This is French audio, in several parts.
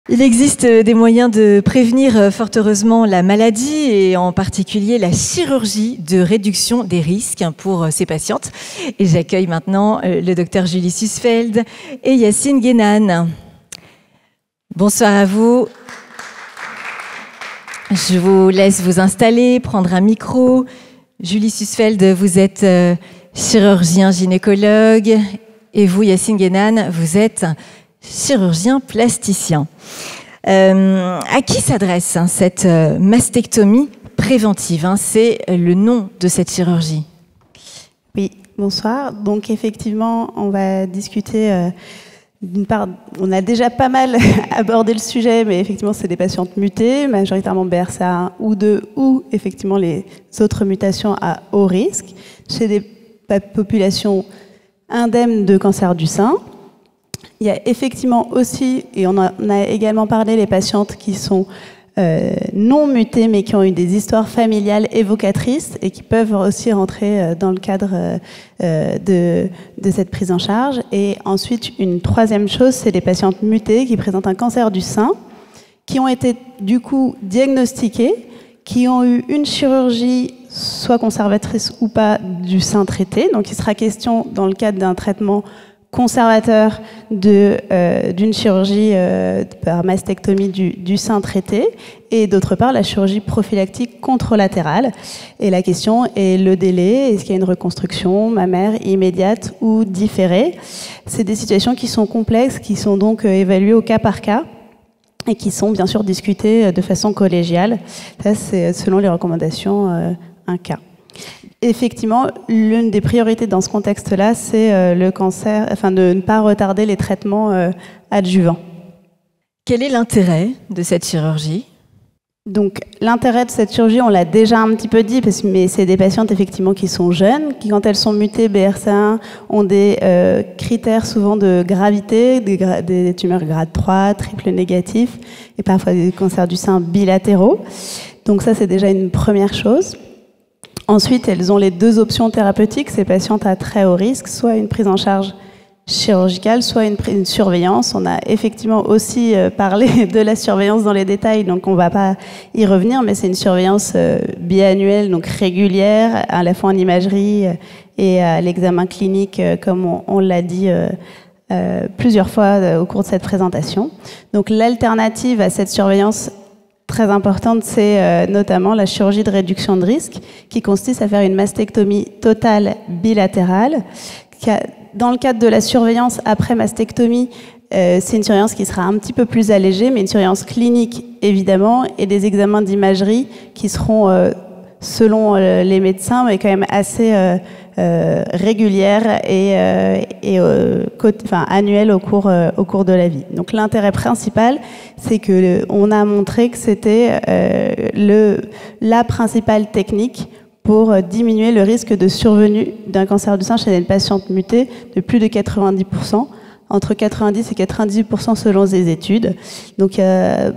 Il existe des moyens de prévenir fort heureusement la maladie et en particulier la chirurgie de réduction des risques pour ces patientes. Et j'accueille maintenant le docteur Julie Sussfeld et Yacine Guénane. Bonsoir à vous. Je vous laisse vous installer, prendre un micro. Julie Sussfeld, vous êtes chirurgien gynécologue et vous, Yacine Guénane, vous êtes chirurgien plasticien. À qui s'adresse cette mastectomie préventive? C'est le nom de cette chirurgie. Oui, bonsoir. Donc effectivement, on va discuter d'une part, on a déjà pas mal abordé le sujet, mais effectivement, c'est des patientes mutées, majoritairement BRCA1 ou 2, ou effectivement les autres mutations à haut risque, chez des populations indemnes de cancer du sein. Il y a effectivement aussi, et on en a également parlé, les patientes qui sont non mutées, mais qui ont eu des histoires familiales évocatrices et qui peuvent aussi rentrer dans le cadre de cette prise en charge. Et ensuite, une troisième chose, c'est les patientes mutées qui présentent un cancer du sein, qui ont été du coup diagnostiquées, qui ont eu une chirurgie, soit conservatrice ou pas, du sein traité. Donc il sera question, dans le cadre d'un traitement conservateur d'une chirurgie par mastectomie du sein traité, et d'autre part la chirurgie prophylactique contralatérale. Et la question est le délai, est-ce qu'il y a une reconstruction mammaire immédiate ou différée? C'est des situations qui sont complexes, qui sont donc évaluées au cas par cas et qui sont bien sûr discutées de façon collégiale. Ça, c'est selon les recommandations un cas. Effectivement, l'une des priorités dans ce contexte-là, c'est le cancer, enfin de ne pas retarder les traitements adjuvants. Quel est l'intérêt de cette chirurgie? Donc, l'intérêt de cette chirurgie, on l'a déjà un petit peu dit, mais c'est des patientes effectivement qui sont jeunes, qui quand elles sont mutées BRCA1 ont des critères souvent de gravité, des tumeurs grade 3, triple négatif, et parfois des cancers du sein bilatéraux. Donc ça, c'est déjà une première chose. Ensuite, elles ont les deux options thérapeutiques, ces patientes à très haut risque, soit une prise en charge chirurgicale, soit une surveillance. On a effectivement aussi parlé de la surveillance dans les détails, donc on ne va pas y revenir, mais c'est une surveillance biannuelle, donc régulière, à la fois en imagerie et à l'examen clinique, comme on l'a dit plusieurs fois au cours de cette présentation. Donc l'alternative à cette surveillance très importante, c'est notamment la chirurgie de réduction de risque, qui consiste à faire une mastectomie totale bilatérale. Dans le cadre de la surveillance après mastectomie, c'est une surveillance qui sera un petit peu plus allégée, mais une surveillance clinique évidemment, et des examens d'imagerie qui seront, selon les médecins, mais quand même assez régulières et annuelles au cours de la vie. Donc l'intérêt principal, c'est que on a montré que c'était la principale technique pour diminuer le risque de survenue d'un cancer du sein chez une patiente mutée de plus de 90%, entre 90 et 98% selon les études. Donc il y a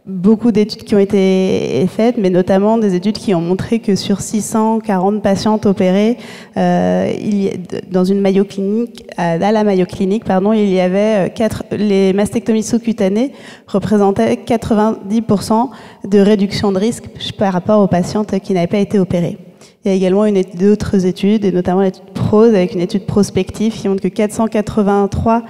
beaucoup d'études qui ont été faites, mais notamment des études qui ont montré que sur 640 patientes opérées dans une Mayo Clinic, à la Mayo Clinic, il y avait les mastectomies sous-cutanées représentaient 90% de réduction de risque par rapport aux patientes qui n'avaient pas été opérées. Il y a également d'autres études, et notamment l'étude PROSE, avec une étude prospective qui montre que 483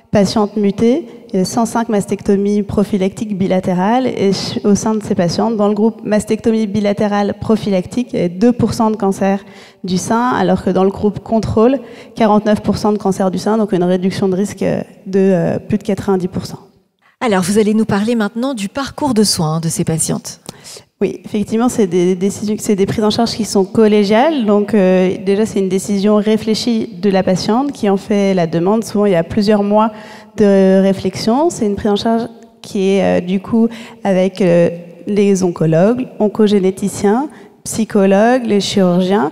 patientes mutées, il y a 105 mastectomies prophylactiques bilatérales, et au sein de ces patientes, dans le groupe mastectomie bilatérale prophylactique, il y a 2% de cancer du sein, alors que dans le groupe contrôle, 49% de cancer du sein, donc une réduction de risque de plus de 90%. Alors, vous allez nous parler maintenant du parcours de soins de ces patientes. Oui, effectivement, c'est des prises en charge qui sont collégiales. Donc déjà, c'est une décision réfléchie de la patiente qui en fait la demande. Souvent, il y a plusieurs mois de réflexion. C'est une prise en charge qui est du coup avec les oncologues, oncogénéticiens, psychologues, les chirurgiens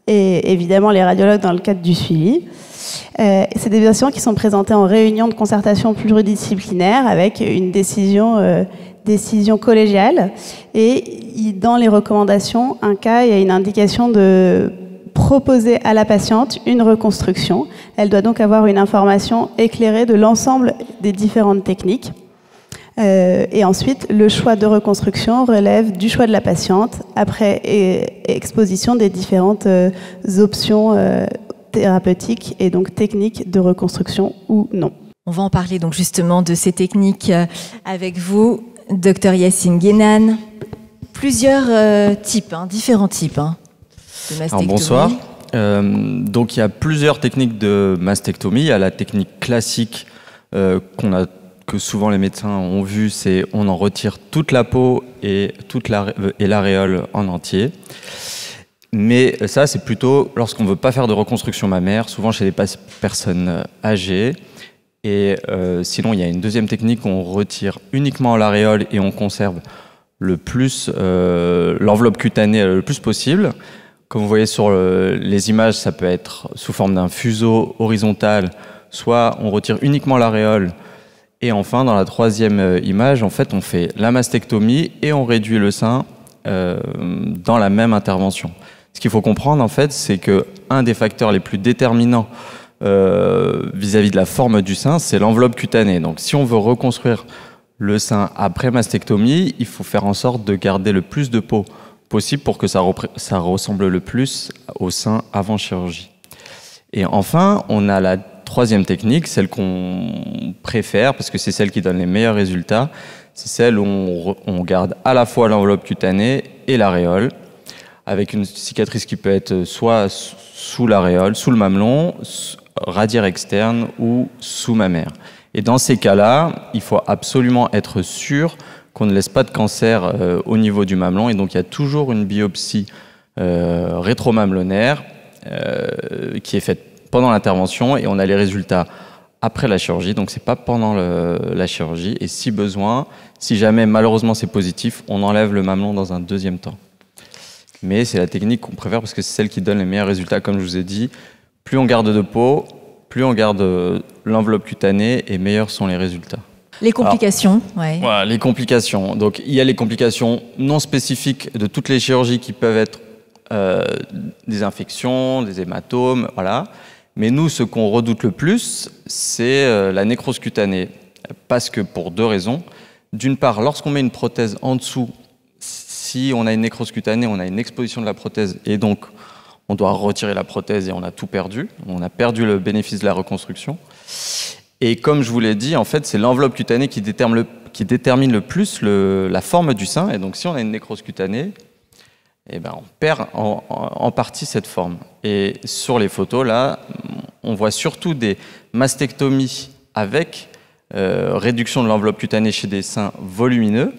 et évidemment les radiologues dans le cadre du suivi. C'est des patients qui sont présentés en réunion de concertation pluridisciplinaire avec une décision collégiale, et dans les recommandations, il y a une indication de proposer à la patiente une reconstruction. Elle doit donc avoir une information éclairée de l'ensemble des différentes techniques. Et ensuite, le choix de reconstruction relève du choix de la patiente après exposition des différentes options thérapeutiques et donc techniques de reconstruction ou non. On va en parler donc justement de ces techniques avec vous, Dr Yacine Guénane. Plusieurs types, différents types de mastectomie. Bonsoir. Donc il y a plusieurs techniques de mastectomie. Il y a la technique classique que souvent les médecins ont vu, c'est on en retire toute la peau et l'aréole en entier. Mais ça, c'est plutôt lorsqu'on ne veut pas faire de reconstruction mammaire, souvent chez les personnes âgées. Et sinon, il y a une deuxième technique où on retire uniquement l'aréole et on conserve le plus l'enveloppe cutanée le plus possible. Comme vous voyez sur les images, ça peut être sous forme d'un fuseau horizontal, soit on retire uniquement l'aréole. Et enfin, dans la troisième image, en fait, on fait la mastectomie et on réduit le sein dans la même intervention. Ce qu'il faut comprendre, en fait, c'est qu'un des facteurs les plus déterminants vis-à-vis de la forme du sein, c'est l'enveloppe cutanée. Donc, si on veut reconstruire le sein après mastectomie, il faut faire en sorte de garder le plus de peau possible pour que ça ressemble le plus au sein avant chirurgie. Et enfin, on a la troisième technique, celle qu'on préfère parce que c'est celle qui donne les meilleurs résultats, c'est celle où on garde à la fois l'enveloppe cutanée et l'aréole, avec une cicatrice qui peut être soit sous l'aréole, sous le mamelon, radiaire externe ou sous mammaire. Et dans ces cas-là, il faut absolument être sûr qu'on ne laisse pas de cancer au niveau du mamelon, et donc il y a toujours une biopsie rétromamelonnaire qui est faite pendant l'intervention, et on a les résultats après la chirurgie, donc c'est pas pendant la chirurgie. Et si besoin, si jamais malheureusement c'est positif, on enlève le mamelon dans un deuxième temps. Mais c'est la technique qu'on préfère parce que c'est celle qui donne les meilleurs résultats, comme je vous ai dit. Plus on garde de peau, plus on garde l'enveloppe cutanée, et meilleurs sont les résultats. Les complications, ouais. Voilà, les complications. Donc il y a les complications non spécifiques de toutes les chirurgies qui peuvent être des infections, des hématomes, voilà. Mais nous, ce qu'on redoute le plus, c'est la nécrose cutanée. Parce que pour deux raisons. D'une part, lorsqu'on met une prothèse en dessous, si on a une nécrose cutanée, on a une exposition de la prothèse, et donc on doit retirer la prothèse et on a tout perdu. On a perdu le bénéfice de la reconstruction. Et comme je vous l'ai dit, en fait, c'est l'enveloppe cutanée qui détermine le plus la forme du sein. Et donc, si on a une nécrose cutanée, eh ben, on perd en partie cette forme. Et sur les photos, là, on voit surtout des mastectomies avec réduction de l'enveloppe cutanée chez des seins volumineux.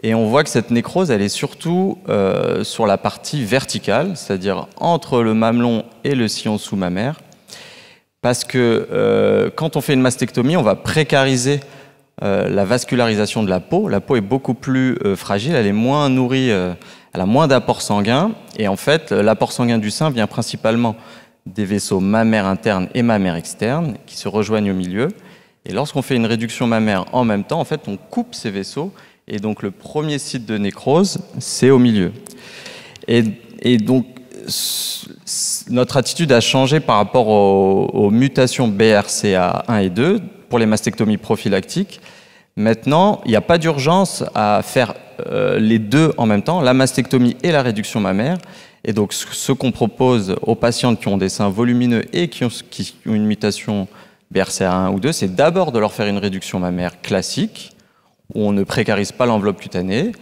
Et on voit que cette nécrose, elle est surtout sur la partie verticale, c'est-à-dire entre le mamelon et le sillon sous-mammaire. Parce que quand on fait une mastectomie, on va précariser la vascularisation de la peau. La peau est beaucoup plus fragile, elle est moins nourrie, elle a moins d'apport sanguin. Et en fait, l'apport sanguin du sein vient principalement des vaisseaux mammaires internes et mammaires externes qui se rejoignent au milieu. Et lorsqu'on fait une réduction mammaire en même temps, en fait, on coupe ces vaisseaux. Et donc, le premier site de nécrose, c'est au milieu. Et donc, notre attitude a changé par rapport aux mutations BRCA1 et 2 pour les mastectomies prophylactiques. Maintenant, il n'y a pas d'urgence à faire les deux en même temps, la mastectomie et la réduction mammaire. Et donc, ce qu'on propose aux patientes qui ont des seins volumineux et qui ont une mutation BRCA1 ou 2, c'est d'abord de leur faire une réduction mammaire classique, où on ne précarise pas l'enveloppe cutanée.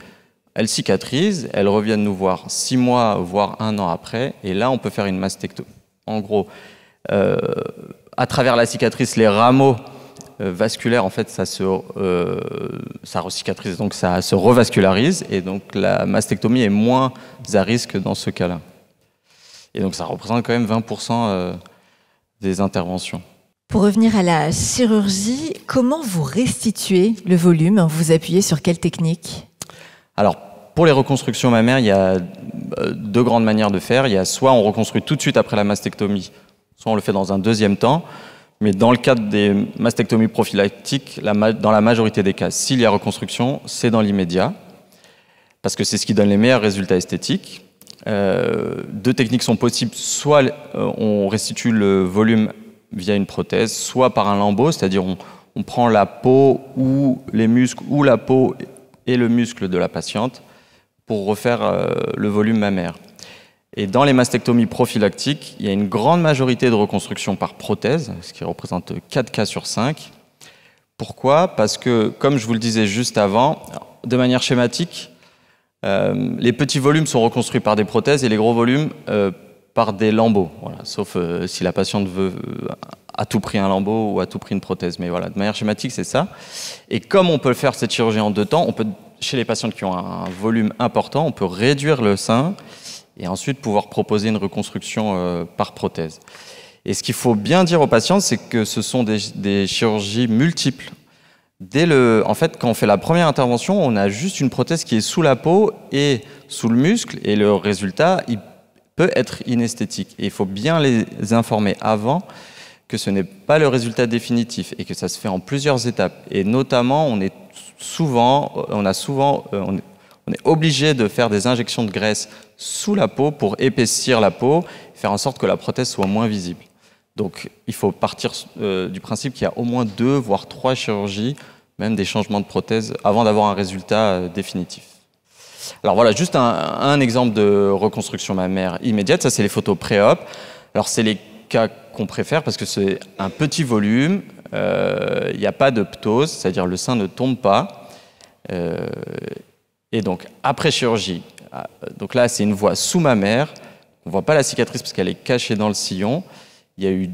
Elles cicatrisent, elles reviennent nous voir 6 mois, voire 1 an après, et là, on peut faire une mastectomie. En gros, à travers la cicatrice, les rameaux vasculaires, en fait, ça recicatrise, donc ça se revascularise, et donc la mastectomie est moins à risque dans ce cas-là. Et donc, ça représente quand même 20% des interventions. Pour revenir à la chirurgie, comment vous restituez le volume? Vous appuyez sur quelle technique? Alors, pour les reconstructions mammaires, il y a deux grandes manières de faire. Il y a soit on reconstruit tout de suite après la mastectomie, soit on le fait dans un deuxième temps. Mais dans le cadre des mastectomies prophylactiques, dans la majorité des cas, s'il y a reconstruction, c'est dans l'immédiat, parce que c'est ce qui donne les meilleurs résultats esthétiques. Deux techniques sont possibles. Soit on restitue le volume via une prothèse, soit par un lambeau, c'est-à-dire on prend la peau ou les muscles ou la peau et le muscle de la patiente pour refaire le volume mammaire. Et dans les mastectomies prophylactiques, il y a une grande majorité de reconstruction par prothèse, ce qui représente 4 cas sur 5. Pourquoi? Parce que, comme je vous le disais juste avant, de manière schématique, les petits volumes sont reconstruits par des prothèses et les gros volumes par des lambeaux. Voilà, sauf si la patiente veut à tout prix un lambeau ou à tout prix une prothèse. Mais voilà, de manière schématique, c'est ça. Et comme on peut faire cette chirurgie en 2 temps, on peut, chez les patientes qui ont un volume important, on peut réduire le sein et ensuite pouvoir proposer une reconstruction par prothèse. Et ce qu'il faut bien dire aux patients, c'est que ce sont des chirurgies multiples. En fait, quand on fait la première intervention, on a juste une prothèse qui est sous la peau et sous le muscle, et le résultat, il peut être inesthétique. Et il faut bien les informer avant que ce n'est pas le résultat définitif et que ça se fait en plusieurs étapes. Et notamment, on est obligé de faire des injections de graisse sous la peau pour épaissir la peau, faire en sorte que la prothèse soit moins visible. Donc, il faut partir du principe qu'il y a au moins 2, voire 3 chirurgies, même des changements de prothèse, avant d'avoir un résultat définitif. Alors voilà, juste un exemple de reconstruction mammaire immédiate. Ça, c'est les photos pré-op. Alors, c'est les cas qu'on préfère parce que c'est un petit volume, il n'y a pas de ptose, c'est-à-dire le sein ne tombe pas. Et donc, après chirurgie, donc là, c'est une voie sous-mammaire. On ne voit pas la cicatrice parce qu'elle est cachée dans le sillon. Il y a eu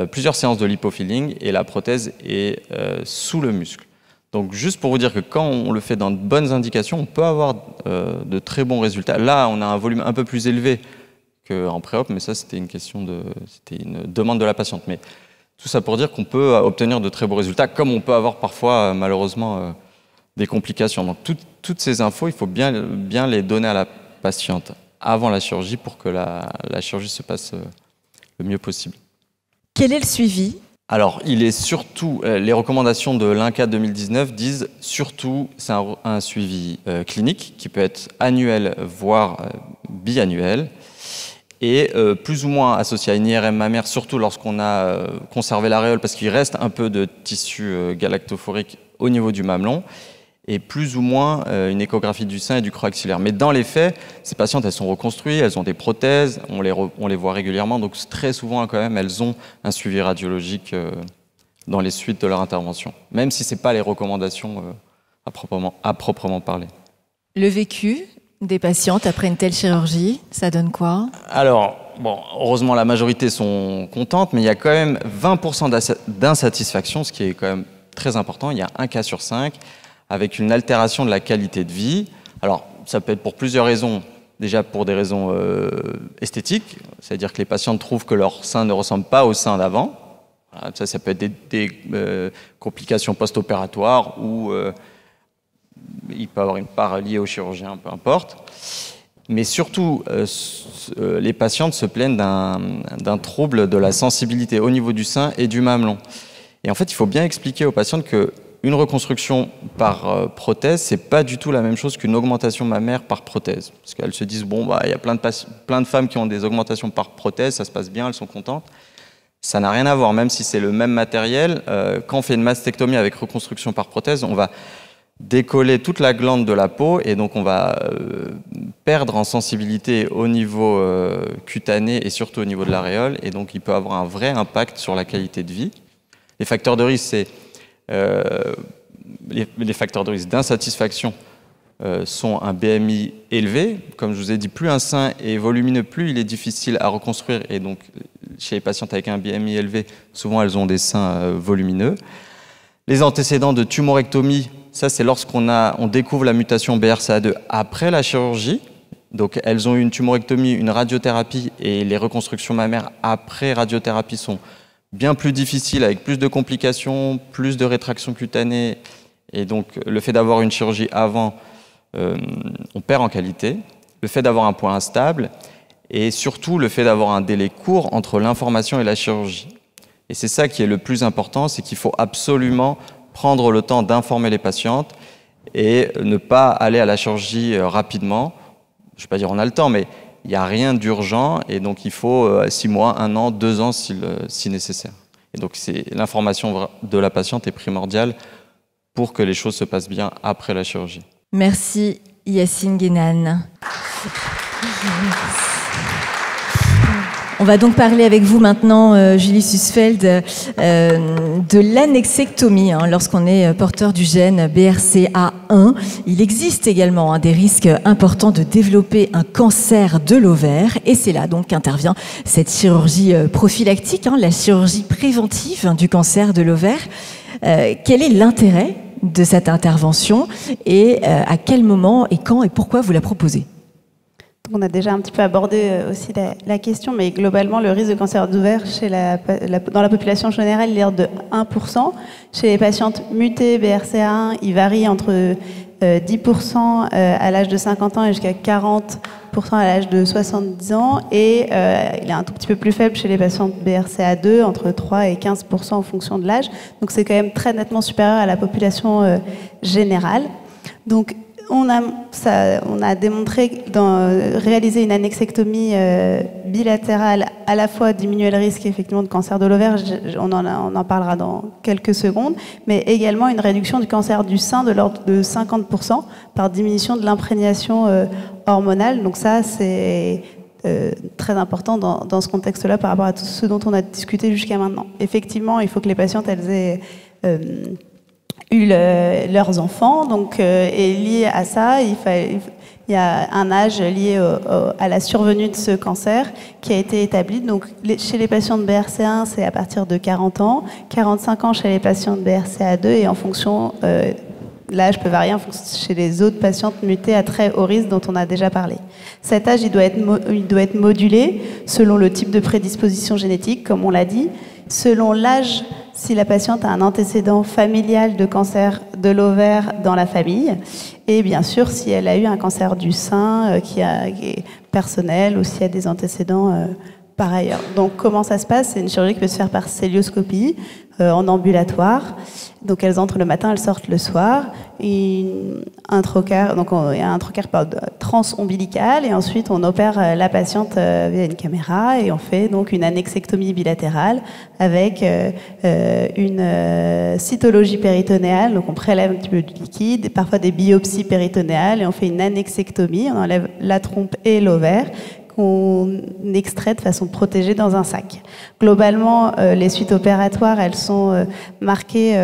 plusieurs séances de lipofilling et la prothèse est sous le muscle. Donc, juste pour vous dire que quand on le fait dans de bonnes indications, on peut avoir de très bons résultats. Là, on a un volume un peu plus élevé qu'en pré-op, mais ça, c'était c'était une demande de la patiente. Mais tout ça pour dire qu'on peut obtenir de très beaux résultats, comme on peut avoir parfois, malheureusement, des complications. Donc, toutes ces infos, il faut bien les donner à la patiente avant la chirurgie pour que la chirurgie se passe le mieux possible. Quel est le suivi? Alors, il est surtout, les recommandations de l'INCA 2019 disent surtout, c'est un suivi clinique qui peut être annuel, voire biannuel, et plus ou moins associé à une IRM mammaire, surtout lorsqu'on a conservé l'aréole, parce qu'il reste un peu de tissu galactophorique au niveau du mamelon, et plus ou moins une échographie du sein et du creux axillaire. Mais dans les faits, ces patientes, elles sont reconstruites, elles ont des prothèses, on les voit régulièrement, donc très souvent quand même, elles ont un suivi radiologique dans les suites de leur intervention, même si ce n'est pas les recommandations à proprement parler. Le vécu des patientes après une telle chirurgie, ça donne quoi? Alors, bon, heureusement, la majorité sont contentes, mais il y a quand même 20% d'insatisfaction, ce qui est quand même très important. Il y a 1 cas sur 5 avec une altération de la qualité de vie. Alors, ça peut être pour plusieurs raisons. Déjà pour des raisons esthétiques, c'est-à-dire que les patientes trouvent que leur sein ne ressemble pas au sein d'avant. Voilà, ça peut être des complications post-opératoires ou il peut y avoir une part liée au chirurgien, peu importe. Mais surtout, les patientes se plaignent d'un trouble de la sensibilité au niveau du sein et du mamelon. Et en fait, il faut bien expliquer aux patientes qu'une reconstruction par prothèse, c'est pas du tout la même chose qu'une augmentation mammaire par prothèse. Parce qu'elles se disent, bon, il y a plein de femmes qui ont des augmentations par prothèse, ça se passe bien, elles sont contentes. Ça n'a rien à voir, même si c'est le même matériel. Quand on fait une mastectomie avec reconstruction par prothèse, on va décoller toute la glande de la peau et donc on va perdre en sensibilité au niveau cutané et surtout au niveau de l'aréole. Et donc il peut avoir un vrai impact sur la qualité de vie. Les facteurs de risque, c'est les facteurs de risque d'insatisfaction sont un BMI élevé. Comme je vous ai dit, plus un sein est volumineux, plus il est difficile à reconstruire. Et donc, chez les patientes avec un BMI élevé, souvent elles ont des seins volumineux. Les antécédents de tumorectomie, ça c'est lorsqu'on découvre la mutation BRCA2 après la chirurgie. Donc elles ont eu une tumorectomie, une radiothérapie, et les reconstructions mammaires après radiothérapie sont bien plus difficiles, avec plus de complications, plus de rétraction cutanée. Et donc le fait d'avoir une chirurgie avant, on perd en qualité. Le fait d'avoir un point instable et surtout le fait d'avoir un délai court entre l'information et la chirurgie. Et c'est ça qui est le plus important, c'est qu'il faut absolument prendre le temps d'informer les patientes et ne pas aller à la chirurgie rapidement. Je ne vais pas dire on a le temps, mais il n'y a rien d'urgent et donc il faut 6 mois, 1 an, 2 ans si nécessaire. Et donc l'information de la patiente est primordiale pour que les choses se passent bien après la chirurgie. Merci Yacine Guénane. On va donc parler avec vous maintenant, Julie Sussfeld, de l'annexectomie. Lorsqu'on est porteur du gène BRCA1, il existe également des risques importants de développer un cancer de l'ovaire. Et c'est là donc qu'intervient cette chirurgie prophylactique, la chirurgie préventive du cancer de l'ovaire. Quel est l'intérêt de cette intervention et à quel moment et quand et pourquoi vous la proposez? On a déjà un petit peu abordé aussi la question, mais globalement, le risque de cancer d'ovaire dans la population générale, il est de 1%. Chez les patientes mutées BRCA1, il varie entre 10% à l'âge de 50 ans et jusqu'à 40% à l'âge de 70 ans. Et il est un tout petit peu plus faible chez les patientes BRCA2, entre 3 et 15% en fonction de l'âge. Donc c'est quand même très nettement supérieur à la population générale. Donc, on a démontré que réaliser une annexectomie bilatérale à la fois diminuer le risque effectivement de cancer de l'ovaire, on en parlera dans quelques secondes, mais également une réduction du cancer du sein de l'ordre de 50% par diminution de l'imprégnation hormonale. Donc ça, c'est très important dans ce contexte-là par rapport à tout ce dont on a discuté jusqu'à maintenant. Effectivement, il faut que les patientes, elles aient leurs enfants, donc et lié à ça, il y a un âge lié à la survenue de ce cancer qui a été établi. Donc chez les patients de BRCA1, c'est à partir de 40 ans, 45 ans chez les patients de BRCA2 et en fonction, l'âge peut varier chez les autres patientes mutées à très haut risque dont on a déjà parlé. Cet âge, il doit être modulé selon le type de prédisposition génétique, comme on l'a dit, selon l'âge, si la patiente a un antécédent familial de cancer de l'ovaire dans la famille, et bien sûr si elle a eu un cancer du sein qui est personnel ou s'il y a des antécédents par ailleurs. Donc comment ça se passe? C'est une chirurgie qui peut se faire par célioscopie en ambulatoire. Donc elles entrent le matin, elles sortent le soir. Un trocar, donc il y a un trocar transombilical et ensuite on opère la patiente via une caméra et on fait donc une annexectomie bilatérale avec une cytologie péritonéale. Donc on prélève un petit peu du liquide, et parfois des biopsies péritonéales et on fait une annexectomie. On enlève la trompe et l'ovaire qu'on extrait de façon protégée dans un sac. Globalement, les suites opératoires, elles sont marquées,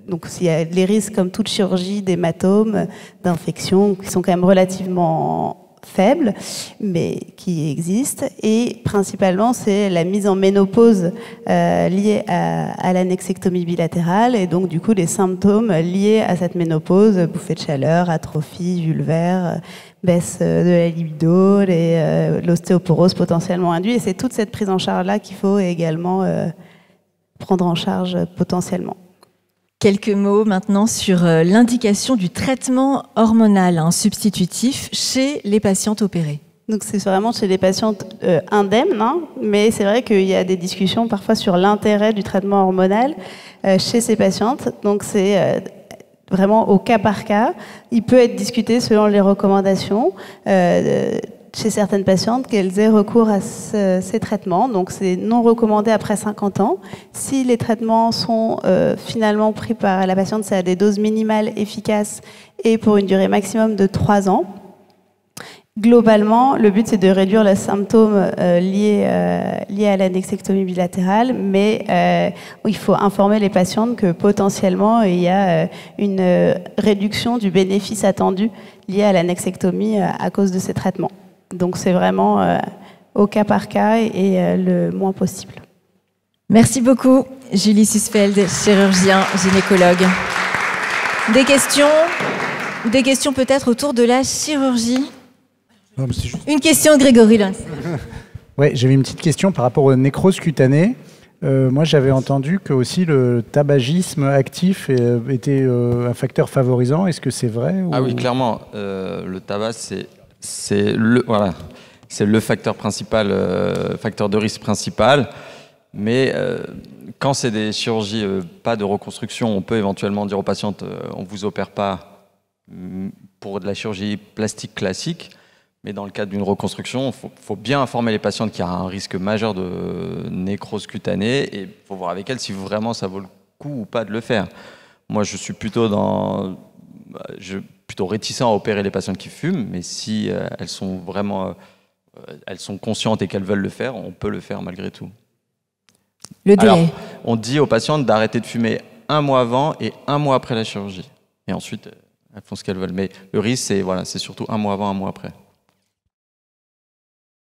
donc il y a les risques comme toute chirurgie, d'hématomes, d'infections, qui sont quand même relativement faibles, mais qui existent. Et principalement, c'est la mise en ménopause liée à l'annexectomie bilatérale, et donc du coup les symptômes liés à cette ménopause, bouffée de chaleur, atrophie vulvaire, baisse de la libido, l'ostéoporose potentiellement induite. Et c'est toute cette prise en charge-là qu'il faut également prendre en charge potentiellement. Quelques mots maintenant sur l'indication du traitement hormonal substitutif chez les patientes opérées. Donc c'est vraiment chez les patientes indemnes, mais c'est vrai qu'il y a des discussions parfois sur l'intérêt du traitement hormonal chez ces patientes. Donc c'est vraiment au cas par cas. Il peut être discuté selon les recommandations chez certaines patientes qu'elles aient recours à ces traitements. Donc c'est non recommandé après 50 ans. Si les traitements sont finalement pris par la patiente, c'est à des doses minimales efficaces et pour une durée maximum de 3 ans. Globalement, le but, c'est de réduire les symptômes liés à l'annexectomie bilatérale, mais il faut informer les patientes que potentiellement, il y a une réduction du bénéfice attendu lié à l'annexectomie à cause de ces traitements. Donc, c'est vraiment au cas par cas et le moins possible. Merci beaucoup, Julie Sussfeld, chirurgien, gynécologue. Des questions peut-être autour de la chirurgie? Non, mais c'est juste... Une question de Grégory Lens. Ouais, j'avais une petite question par rapport aux nécroses cutanées. Moi, j'avais entendu que aussi le tabagisme actif était un facteur favorisant. Est-ce que c'est vrai ou... Ah oui, clairement. Le tabac, c'est le facteur principal, facteur de risque principal. Mais quand c'est des chirurgies, pas de reconstruction, on peut éventuellement dire aux patientes, on ne vous opère pas pour de la chirurgie plastique classique. Mais dans le cadre d'une reconstruction, il faut bien informer les patientes qu'il y a un risque majeur de nécrose cutanée et il faut voir avec elles si vraiment ça vaut le coup ou pas de le faire. Moi, je suis plutôt réticent à opérer les patientes qui fument, mais si elles sont vraiment elles sont conscientes et qu'elles veulent le faire, on peut le faire malgré tout. Le délai. Alors, on dit aux patientes d'arrêter de fumer 1 mois avant et 1 mois après la chirurgie. Et ensuite, elles font ce qu'elles veulent. Mais le risque, c'est surtout 1 mois avant, 1 mois après.